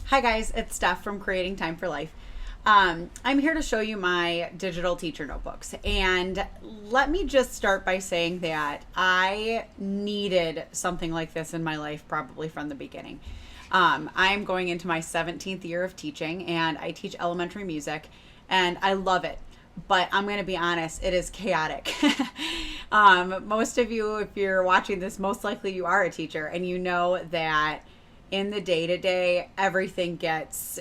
Hi guys, it's Steph from Creating Time for Life. I'm here to show you my digital teacher notebooks. And let me just start by saying that I needed something like this in my life probably from the beginning. I'm going into my 17th year of teaching, and I teach elementary music, and I love it. But I'm going to be honest, it is chaotic. Most of you, if you're watching this, most likely you are a teacher, and you know that in the day to day, everything gets,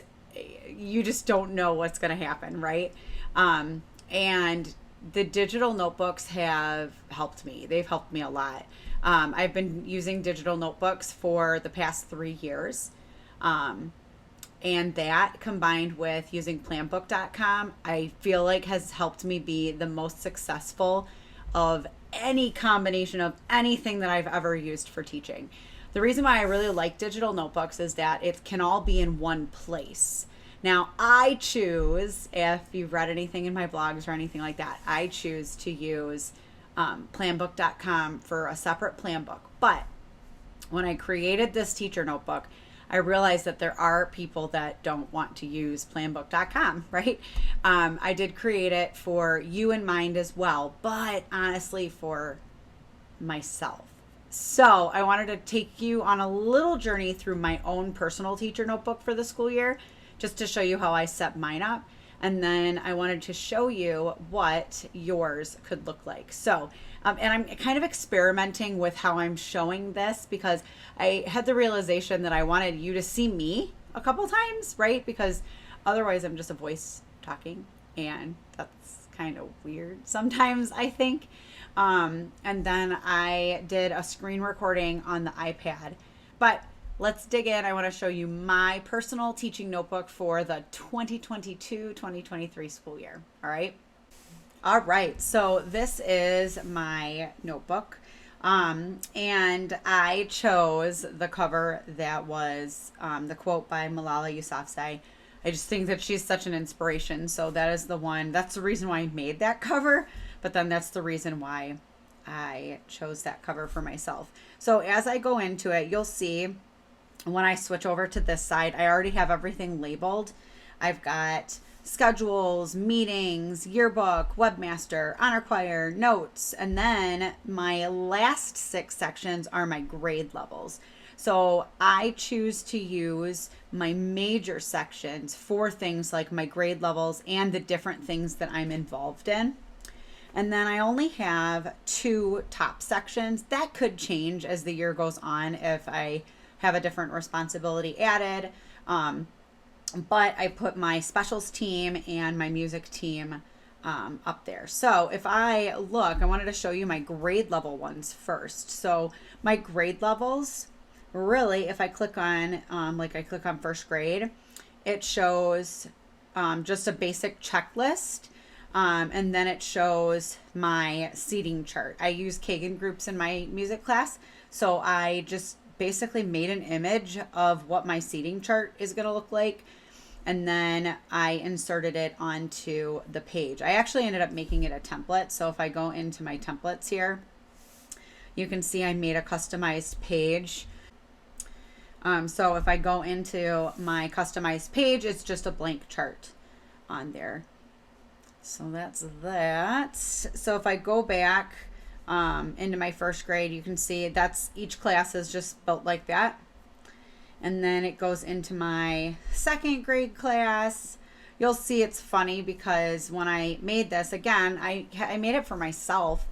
you just don't know what's going to happen, right? And the digital notebooks have helped me. They've helped me a lot. I've been using digital notebooks for the past 3 years. And that combined with using planbook.com, I feel like has helped me be the most successful of any combination of anything that I've ever used for teaching. The reason why I really like digital notebooks is that it can all be in one place. Now, I choose, if you've read anything in my blogs or anything like that, I choose to use planbook.com for a separate plan book. But when I created this teacher notebook, I realized that there are people that don't want to use planbook.com, right? I did create it for you in mind as well, but honestly for myself. So I wanted to take you on a little journey through my own personal teacher notebook for the school year, just to show you how I set mine up. And then I wanted to show you what yours could look like. So, and I'm kind of experimenting with how I'm showing this because I had the realization that I wanted you to see me a couple times, right? Because otherwise I'm just a voice talking, and that's kind of weird sometimes, I think. And then I did a screen recording on the iPad. But let's dig in. I want to show you my personal teaching notebook for the 2022-2023 school year. All right. All right. So this is my notebook. And I chose the cover that was the quote by Malala Yousafzai. I just think that she's such an inspiration. So that is the one. That's the reason why I made that cover. But then that's the reason why I chose that cover for myself. So as I go into it, you'll see when I switch over to this side, I already have everything labeled. I've got schedules, meetings, yearbook, webmaster, honor choir, notes, and then my last 6 sections are my grade levels. So I choose to use my major sections for things like my grade levels and the different things that I'm involved in. And then I only have 2 top sections. That could change as the year goes on if I have a different responsibility added. But I put my specials team and my music team up there. So if I look, I wanted to show you my grade level ones first. So my grade levels, really, if I click on, like I click on first grade, it shows just a basic checklist. And then it shows my seating chart. I use Kagan groups in my music class. So I just basically made an image of what my seating chart is going to look like. And then I inserted it onto the page. I actually ended up making it a template. So if I go into my templates here, you can see I made a customized page. So if I go into my customized page, it's just a blank chart on there. So that's that. So if I go back into my first grade, you can see that's each class is just built like that. And then it goes into my second grade class. You'll see it's funny because when I made this, again, I made it for myself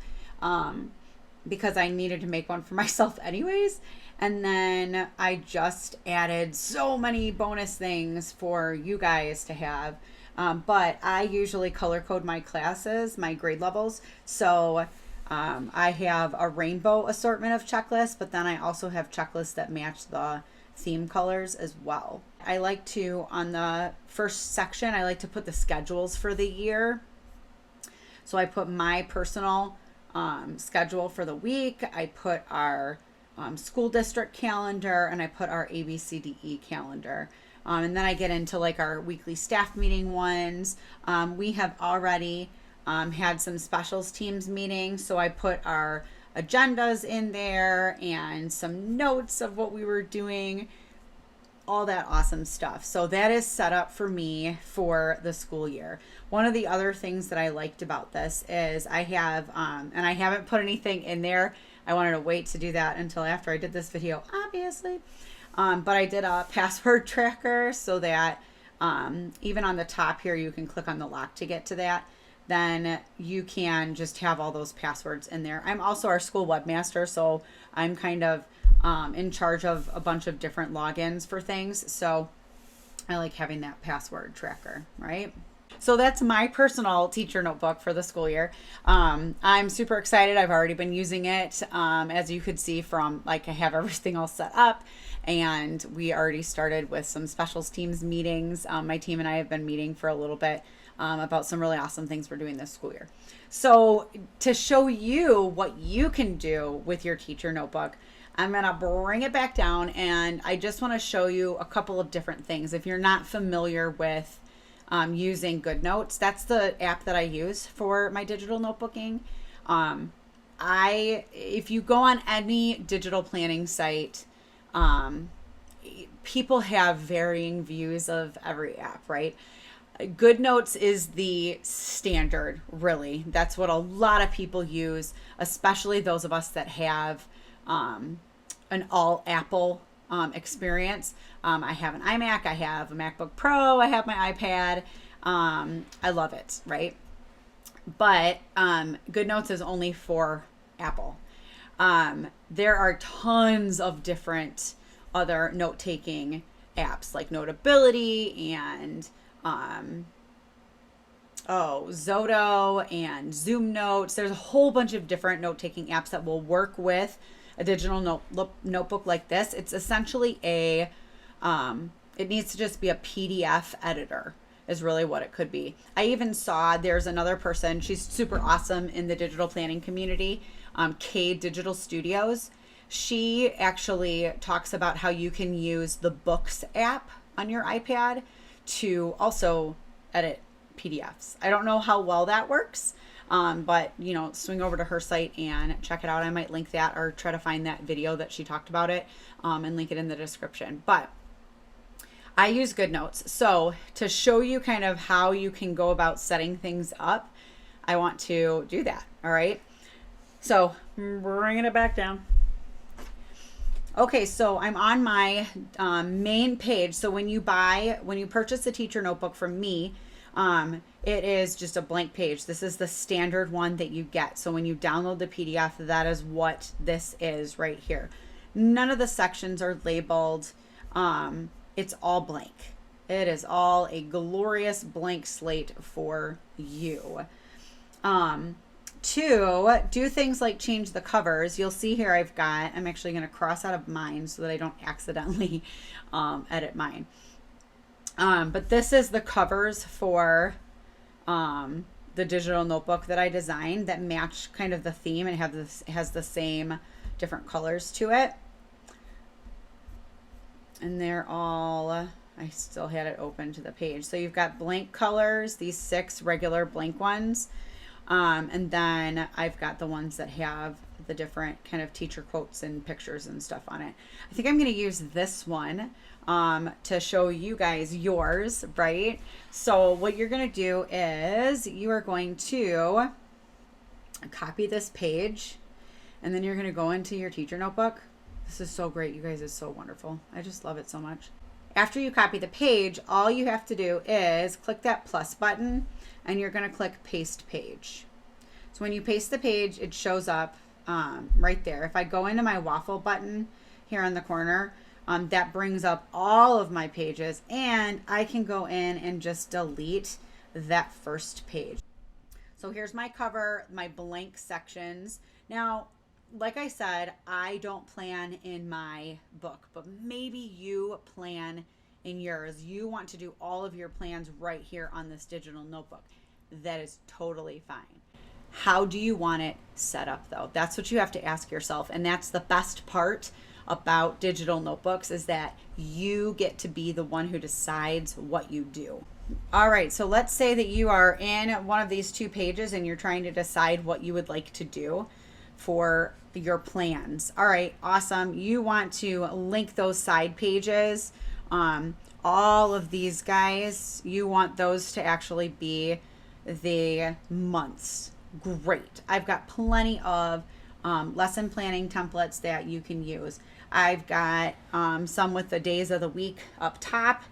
because I needed to make one for myself anyways. And then I just added so many bonus things for you guys to have. But I usually color code my classes, my grade levels. So I have a rainbow assortment of checklists, but then I also have checklists that match the theme colors as well. I like to, on the first section, I like to put the schedules for the year. So I put my personal schedule for the week. I put our school district calendar, and I put our ABCDE calendar. And then I get into like our weekly staff meeting ones. We have already had some specials teams meetings, so I put our agendas in there and some notes of what we were doing. all that awesome stuff. So that is set up for me for the school year. One of the other things that I liked about this is I have, and I haven't put anything in there. I wanted to wait to do that until after I did this video, obviously. But I did a password tracker so that even on the top here, you can click on the lock to get to that. Then you can just have all those passwords in there. I'm also our school webmaster, so I'm kind of in charge of a bunch of different logins for things. So I like having that password tracker, right? So that's my personal teacher notebook for the school year. I'm super excited. I've already been using it. As you could see from, like, I have everything all set up, and we already started with some specials teams meetings. My team and I have been meeting for a little bit about some really awesome things we're doing this school year. So to show you what you can do with your teacher notebook, I'm going to bring it back down, and I just want to show you a couple of different things. If you're not familiar with using GoodNotes, that's the app that I use for my digital notebooking. If you go on any digital planning site, people have varying views of every app, right? GoodNotes is the standard, really. That's what a lot of people use, especially those of us that have an all Apple experience. I have an iMac, I have a MacBook Pro, I have my iPad. I love it, right? But GoodNotes is only for Apple. There are tons of different other note-taking apps like Notability and Zoto and Zoom Notes. There's a whole bunch of different note-taking apps that will work with a digital notebook like this. It's essentially it needs to just be a PDF editor is really what it could be. I even saw there's another person, she's super awesome in the digital planning community, K Digital Studios. She actually talks about how you can use the Books app on your iPad to also edit PDFs. I don't know how well that works, but swing over to her site and check it out. I might link that or try to find that video that she talked about it and link it in the description. But I use GoodNotes. So to show you kind of how you can go about setting things up, I want to do that. All right. So bringing it back down. Okay, so I'm on my main page. So when you purchase a teacher notebook from me, it is just a blank page. This is the standard one that you get. So when you download the PDF, that is what this is right here. None of the sections are labeled. It's all blank. It is all a glorious blank slate for you. To do things like change the covers, you'll see here I'm actually going to cross out of mine so that I don't accidentally edit mine. But this is the covers for the digital notebook that I designed that match kind of the theme and has the same different colors to it. And they're all, I still had it open to the page. So you've got blank colors, these 6 regular blank ones. And then I've got the ones that have the different kind of teacher quotes and pictures and stuff on it. I think I'm going to use this one to show you guys yours, right? So what you're going to do is you are going to copy this page, and then you're going to go into your teacher notebook. This is so great, you guys. It's so wonderful. I just love it so much. After you copy the page, all you have to do is click that plus button, and you're going to click paste page. So when you paste the page, it shows up right there. If I go into my waffle button here on the corner, that brings up all of my pages, and I can go in and just delete that first page. So here's my cover, my blank sections. Now, like I said, I don't plan in my book, but maybe you plan in yours. You want to do all of your plans right here on this digital notebook. That is totally fine. How do you want it set up though? That's what you have to ask yourself. And that's the best part about digital notebooks, is that you get to be the one who decides what you do. All right, so let's say that you are in one of these 2 pages and you're trying to decide what you would like to do for your plans. All right, awesome. You want to link those side pages All of these guys, you want those to actually be the months. Great. I've got plenty of lesson planning templates that you can use. I've got some with the days of the week up top.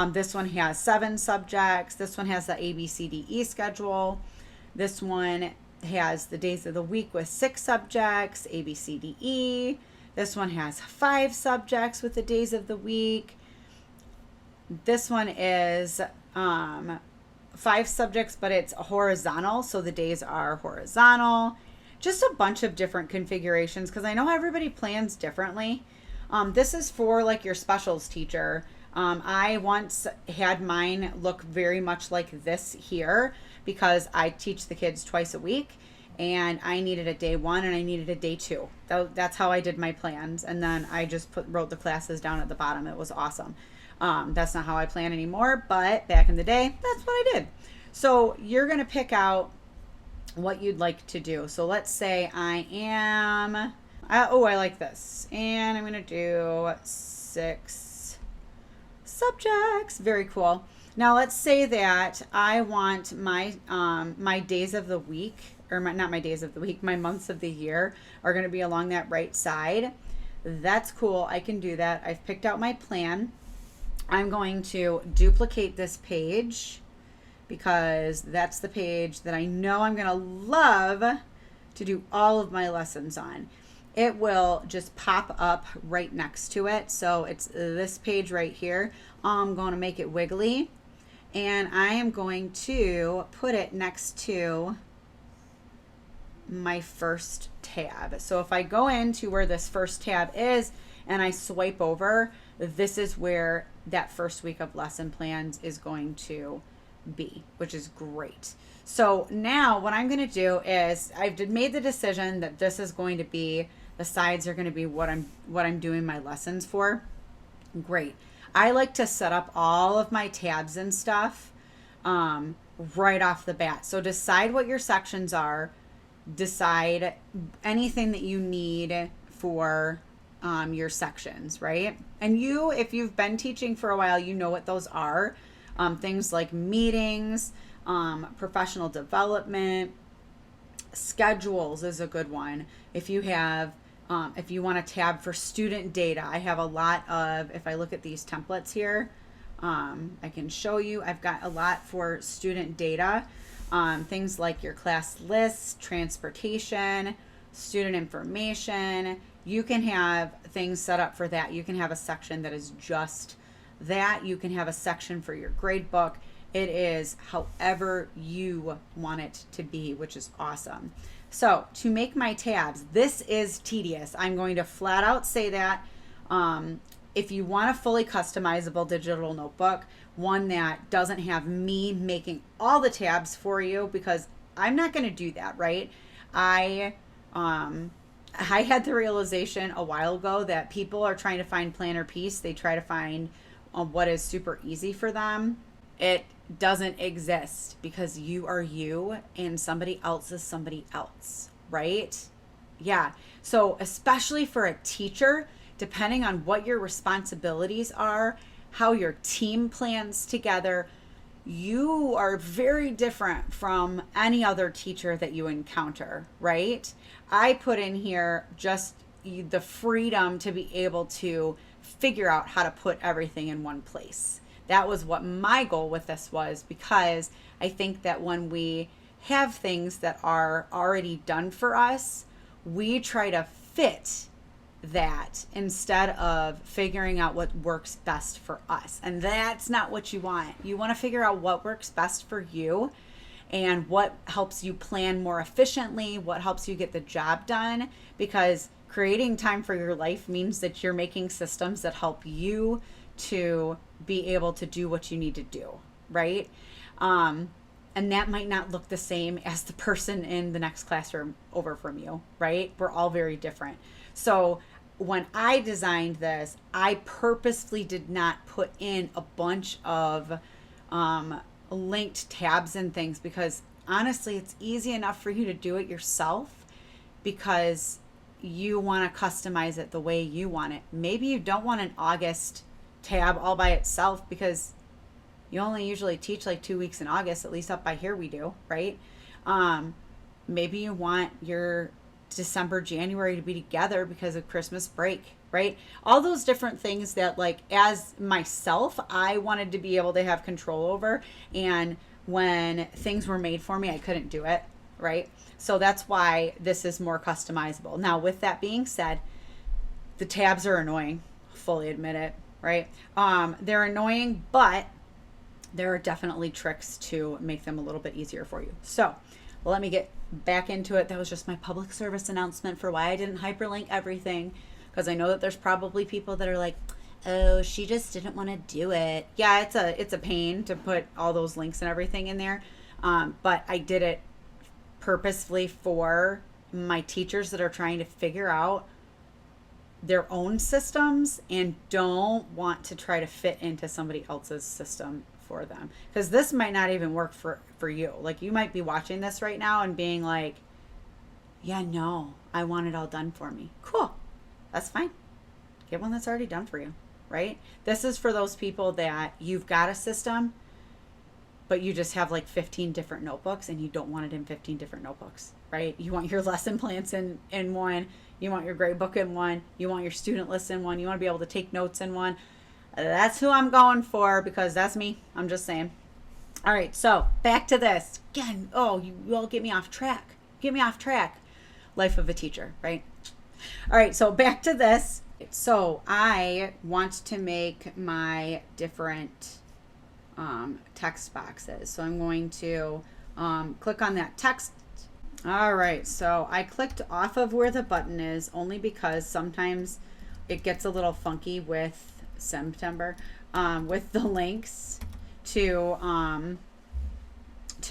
This one has 7 subjects. This one has the ABCDE schedule. This one has the days of the week with 6 subjects, ABCDE. This one has 5 subjects with the days of the week. This one is 5 subjects, but it's horizontal, so the days are horizontal. Just a bunch of different configurations because I know everybody plans differently. This is for like your specials teacher. I once had mine look very much like this here because I teach the kids twice a week, and I needed a day 1 and I needed a day 2. That's how I did my plans, and then I just wrote the classes down at the bottom. It was awesome. That's not how I plan anymore, but back in the day, that's what I did. So you're going to pick out what you'd like to do. So let's say I like this. And I'm going to do 6 subjects. Very cool. Now let's say that I want my my days of the week, or not my days of the week, my months of the year are going to be along that right side. That's cool. I can do that. I've picked out my plan. I'm going to duplicate this page because that's the page that I know I'm going to love to do all of my lessons on. It will just pop up right next to it. So it's this page right here. I'm going to make it wiggly, and I am going to put it next to my first tab. So if I go into where this first tab is and I swipe over, this is where that first week of lesson plans is going to be, which is great. So now what I'm going to do is I've made the decision that this is going to be, the sides are going to be what I'm doing my lessons for. Great. I like to set up all of my tabs and stuff right off the bat. So decide what your sections are, decide anything that you need for your sections, right? And if you've been teaching for a while, you know what those are. Things like meetings, professional development, schedules is a good one. If you want a tab for student data, I have a lot of, if I look at these templates here, I can show you, I've got a lot for student data, things like your class lists, transportation, student information. You can have things set up for that. You can have a section that is just that. You can have a section for your grade book. It is however you want it to be, which is awesome. So to make my tabs, this is tedious. I'm going to flat out say that. If you want a fully customizable digital notebook, one that doesn't have me making all the tabs for you, because I'm not going to do that, right? I had the realization a while ago that people are trying to find planner peace. They try to find what is super easy for them. It doesn't exist because you are you and somebody else is somebody else, right? Yeah. So especially for a teacher, depending on what your responsibilities are, how your team plans together, you are very different from any other teacher that you encounter, right? I put in here just the freedom to be able to figure out how to put everything in one place. That was what my goal with this was, because I think that when we have things that are already done for us, we try to fit that instead of figuring out what works best for us. And that's not what you want. You want to figure out what works best for you and what helps you plan more efficiently, what helps you get the job done, because creating time for your life means that you're making systems that help you to be able to do what you need to do, right? And that might not look the same as the person in the next classroom over from you, right? We're all very different. So when I designed this, I purposefully did not put in a bunch of linked tabs and things, because honestly, it's easy enough for you to do it yourself because you want to customize it the way you want it. Maybe you don't want an August tab all by itself, because you only usually teach like 2 weeks in August, at least up by here we do, right? Maybe you want your December, January to be together because of Christmas break, right? All those different things that, like, as myself, I wanted to be able to have control over. And when things were made for me, I couldn't do it, right? So that's why this is more customizable. Now, with that being said, the tabs are annoying, fully admit it, right? They're annoying, but there are definitely tricks to make them a little bit easier for you. So let me get back into it. That was just my public service announcement for why I didn't hyperlink everything, because I know that there's probably people that are like, oh, she just didn't want to do it. Yeah, it's a pain to put all those links and everything in there, but I did it purposefully for my teachers that are trying to figure out their own systems and don't want to try to fit into somebody else's system for them, because this might not even work for you. Like, you might be watching this right now and being like, yeah, no, I want it all done for me. Cool, that's fine. Get one that's already done for you, right? This is for those people that you've got a system, but you just have like 15 different notebooks and you don't want it in 15 different notebooks, right? You want your lesson plans in one, you want your grade book in one, you want your student list in one, you want to be able to take notes in one. That's who I'm going for, because that's me. I'm just saying. All right, so back to this. Again, you all get me off track. Get me off track. Life of a teacher, right? All right, so back to this. So I want to make my different text boxes. So I'm going to click on that text. All right, so I clicked off of where the button is, only because sometimes it gets a little funky with September, with the links to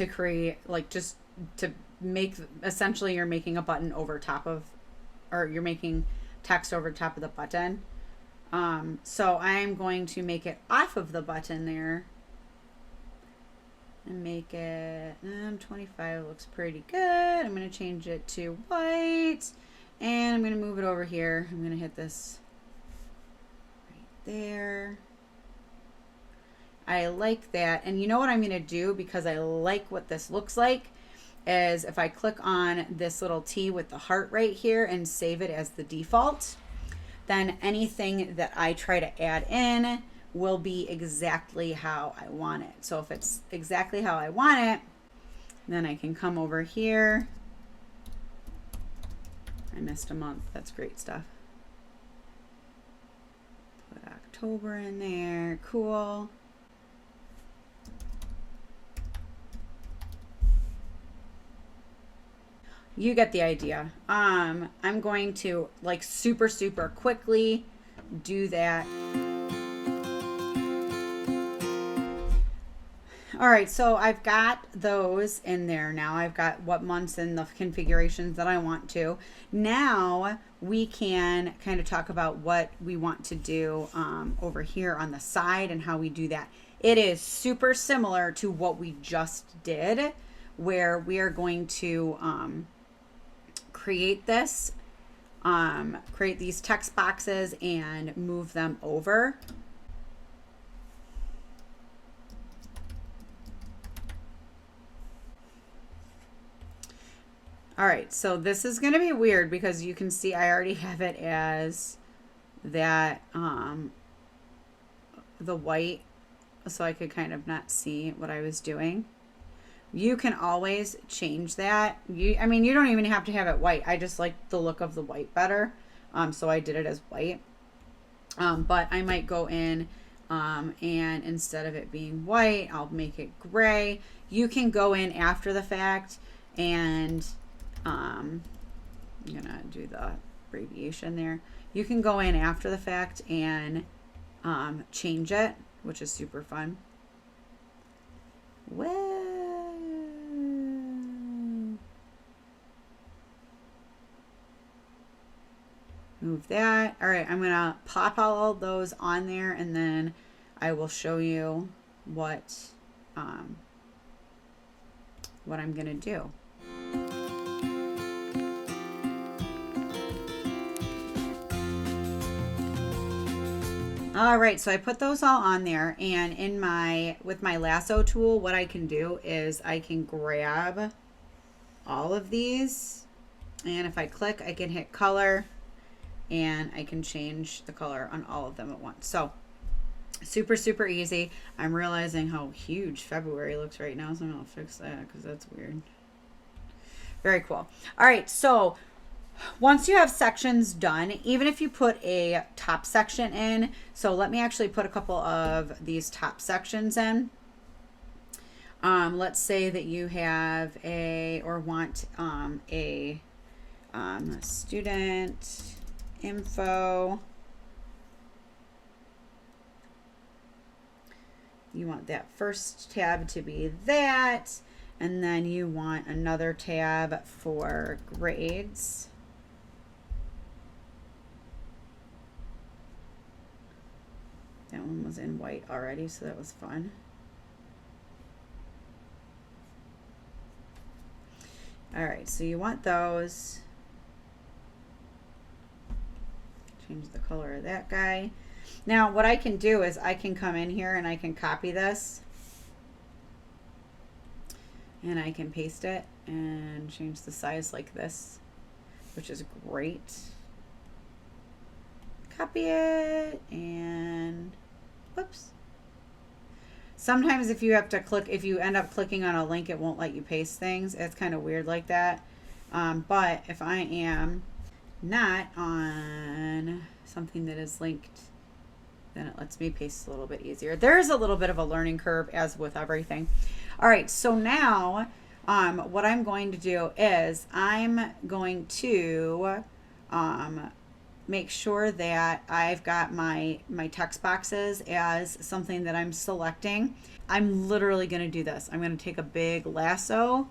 create, like, just to make, essentially you're making a button over top of, or you're making text over top of the button. So I'm going to make it off of the button there and make it 25. Looks pretty good. I'm going to change it to white, and I'm going to move it over here. I'm going to hit this right there. I like that. And you know what I'm going to do, because I like what this looks like, is if I click on this little T with the heart right here and save it as the default, then anything that I try to add in will be exactly how I want it. So if it's exactly how I want it, then I can come over here. I missed a month. That's great stuff. Put October in there. Cool. You get the idea. I'm going to, like, super quickly do that. All right, so I've got those in there now. I've got what months and the configurations that I want to. Now we can kind of talk about what we want to do over here on the side and how we do that. It is super similar to what we just did, where we are going to create this, create these text boxes and move them over. All right, so this is going to be weird because you can see I already have it as that, the white, so I could kind of not see what I was doing. You can always change that. I mean, you don't even have to have it white. I just like the look of the white better. So I did it as white. But I might go in and instead of it being white, I'll make it gray. You can go in after the fact and I'm gonna do the abbreviation there. You can go in after the fact and change it, which is super fun. Well, move that. All right, I'm gonna pop all those on there, and then I will show you what I'm gonna do. All right, so I put those all on there, and with my lasso tool, what I can do is I can grab all of these, and if I click, I can hit color, and I can change the color on all of them at once. So super, super easy. I'm realizing how huge February looks right now, so I'm gonna fix that because that's weird. Very cool. All right, so once you have sections done, even if you put a top section in, so let me actually put a couple of these top sections in. Let's say that you have want a student info. You want that first tab to be that, and then you want another tab for grades. That one was in white already, so that was fun. All right, so you want those. Change the color of that guy. Now, what I can do is I can come in here and I can copy this. And I can paste it and change the size like this, which is great. Copy it and whoops. Sometimes if you end up clicking on a link, it won't let you paste things. It's kind of weird like that. But if I am not on something that is linked, then it lets me paste a little bit easier. There's a little bit of a learning curve, as with everything. All right, so now what I'm going to do is I'm going to make sure that I've got my text boxes as something that I'm selecting. I'm literally going to do this. I'm going to take a big lasso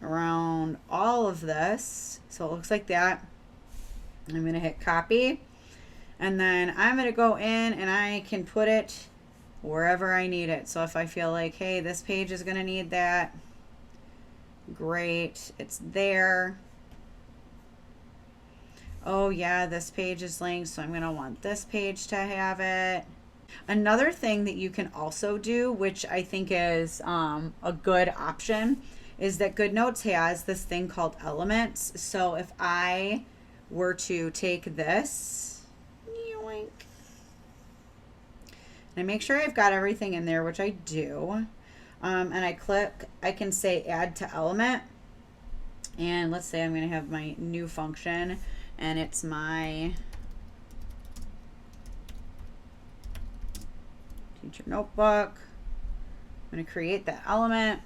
around all of this, so it looks like that. I'm going to hit copy, and then I'm going to go in and I can put it wherever I need it. So if I feel like, hey, this page is going to need that, great, it's there. Oh yeah, this page is linked, so I'm going to want this page to have it. Another thing that you can also do, which I think is a good option, is that GoodNotes has this thing called elements. So if I were to take this, yoink, and I make sure I've got everything in there, which I do, and I click, I can say add to element, and let's say I'm going to have my new function, and it's my teacher notebook. I'm going to create that element.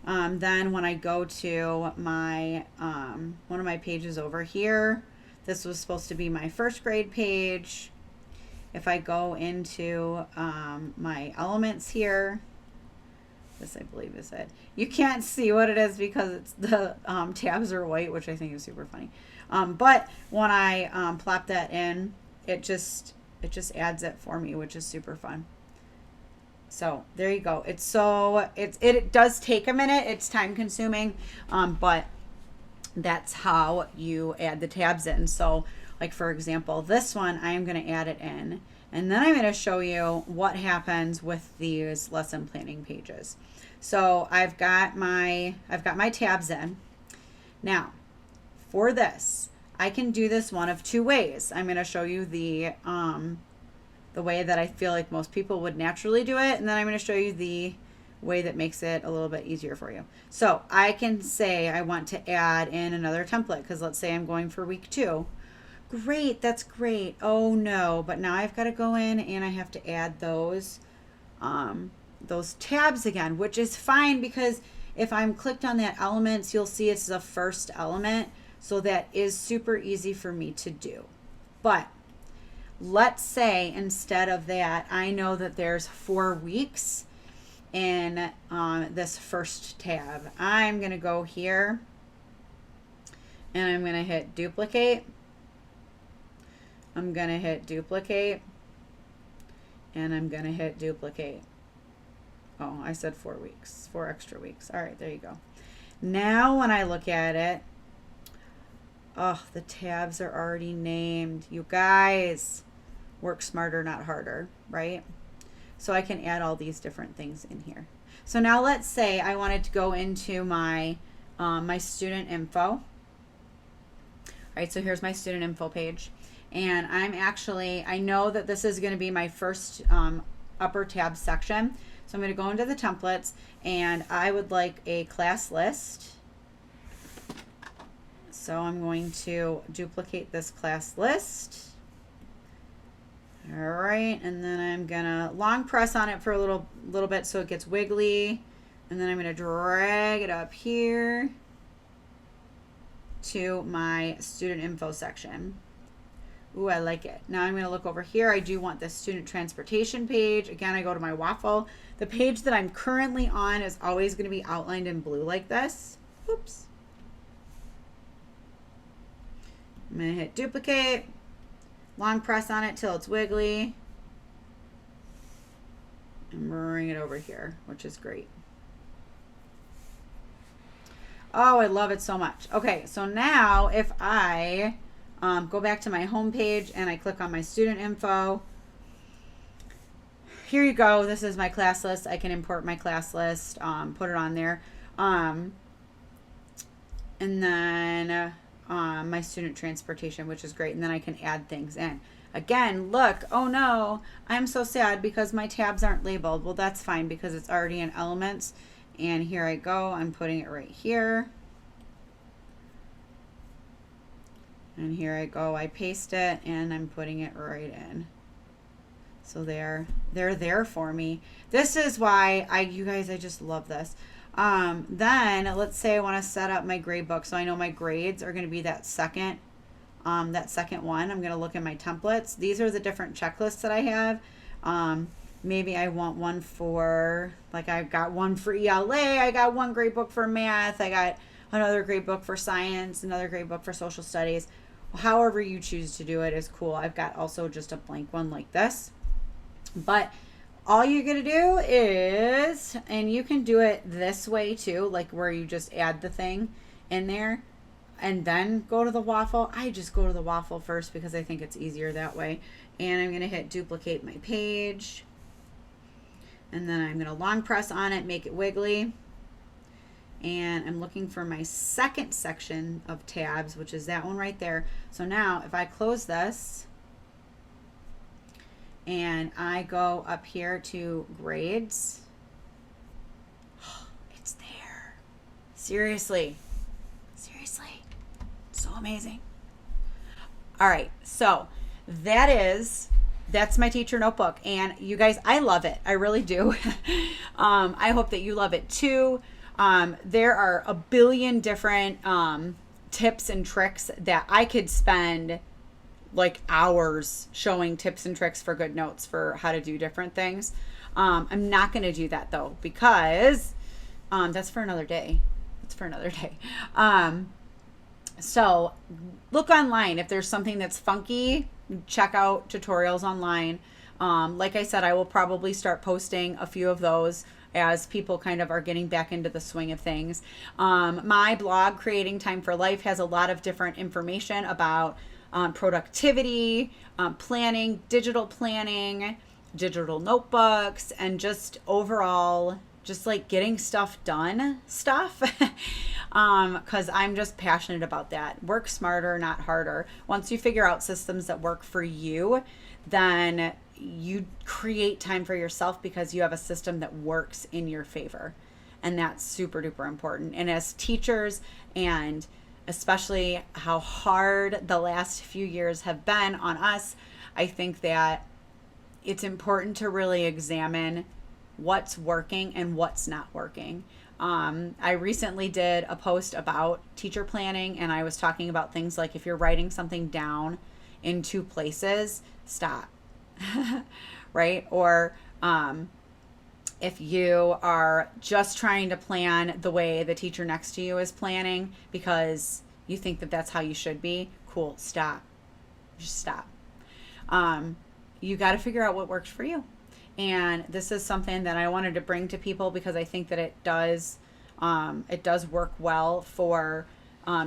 Then when I go to my one of my pages over here, this was supposed to be my first grade page. If I go into my elements here, this I believe is it. You can't see what it is because it's the tabs are white, which I think is super funny. But when I plop that in, it just adds it for me, which is super fun. So there you go. It does take a minute. It's time consuming, but that's how you add the tabs in. So like for example, this one, I am going to add it in, and then I'm going to show you what happens with these lesson planning pages. So I've got my tabs in. Now for this, I can do this one of two ways. I'm going to show you the way that I feel like most people would naturally do it, and then I'm going to show you the way that makes it a little bit easier for you. So I can say I want to add in another template, because let's say I'm going for week 2. Great, that's great. Oh no, but now I've got to go in and I have to add those tabs again, which is fine, because if I'm clicked on that elements, you'll see it's the first element, so that is super easy for me to do. But let's say instead of that, I know that there's 4 weeks in this first tab. I'm going to go here and I'm going to hit duplicate. I'm going to hit duplicate, and I'm going to hit duplicate. Oh, I said 4 weeks, 4 extra weeks. All right, there you go. Now when I look at it, Oh, the tabs are already named. You guys, work smarter, not harder, right? So I can add all these different things in here. So now let's say I wanted to go into my my student info. All right, so here's my student info page. And I know that this is going to be my first upper tab section. So I'm going to go into the templates, and I would like a class list. So I'm going to duplicate this class list. All right, and then I'm gonna long press on it for a little bit so it gets wiggly, and then I'm gonna drag it up here to my student info section. Ooh, I like it. Now I'm gonna look over here. I do want this student transportation page. Again, I go to my waffle. The page that I'm currently on is always gonna be outlined in blue like this. Oops. I'm gonna hit duplicate. Long press on it till it's wiggly, and bring it over here, which is great. Oh, I love it so much. Okay, so now if I go back to my home page and I click on my student info, here you go. This is my class list. I can import my class list, put it on there, and then my student transportation, which is great. And then I can add things in. Again, look, oh no, I'm so sad because my tabs aren't labeled. Well, that's fine because it's already in Elements. And here I go, I'm putting it right here. And here I go, I paste it and I'm putting it right in. So they're there for me. This is why you guys, I just love this. Then let's say I want to set up my grade book. So I know my grades are going to be that second one. I'm going to look at my templates. These are the different checklists that I have. Maybe I want one for, like I've got one for ELA. I got one grade book for math. I got another grade book for science, another grade book for social studies. However you choose to do it is cool. I've got also just a blank one like this. But all you're going to do is, and you can do it this way too, like where you just add the thing in there and then go to the waffle. I just go to the waffle first because I think it's easier that way. And I'm going to hit duplicate my page. And then I'm going to long press on it, make it wiggly. And I'm looking for my second section of tabs, which is that one right there. So now if I close this, and I go up here to grades. Oh, it's there. Seriously. So amazing. All right. So that's my teacher notebook. And you guys, I love it. I really do. I hope that you love it too. There are a billion different tips and tricks that I could spend like hours showing tips and tricks for GoodNotes for how to do different things. I'm not going to do that though, because that's for another day. So look online. If there's something that's funky, check out tutorials online. Like I said, I will probably start posting a few of those as people kind of are getting back into the swing of things. My blog, Creating Time for Life, has a lot of different information about productivity, planning, digital notebooks, and just overall, just like getting stuff done because I'm just passionate about that. Work smarter, not harder. Once you figure out systems that work for you, then you create time for yourself because you have a system that works in your favor. And that's super duper important. And as teachers, and especially how hard the last few years have been on us, I think that it's important to really examine what's working and what's not working. I recently did a post about teacher planning, and I was talking about things like if you're writing something down in two places, stop. Right? Or if you are just trying to plan the way the teacher next to you is planning because you think that that's how you should be, cool, stop. Just stop. You got to figure out what works for you. And this is something that I wanted to bring to people because I think that it does work well for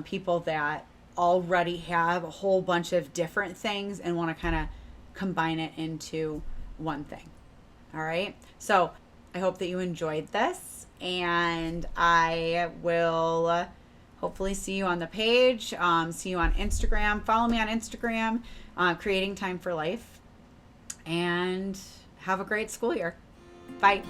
people that already have a whole bunch of different things and want to kind of combine it into one thing. All right. So I hope that you enjoyed this, and I will hopefully see you on the page, see you on Instagram. Follow me on Instagram, Creating Time for Life, and have a great school year. Bye.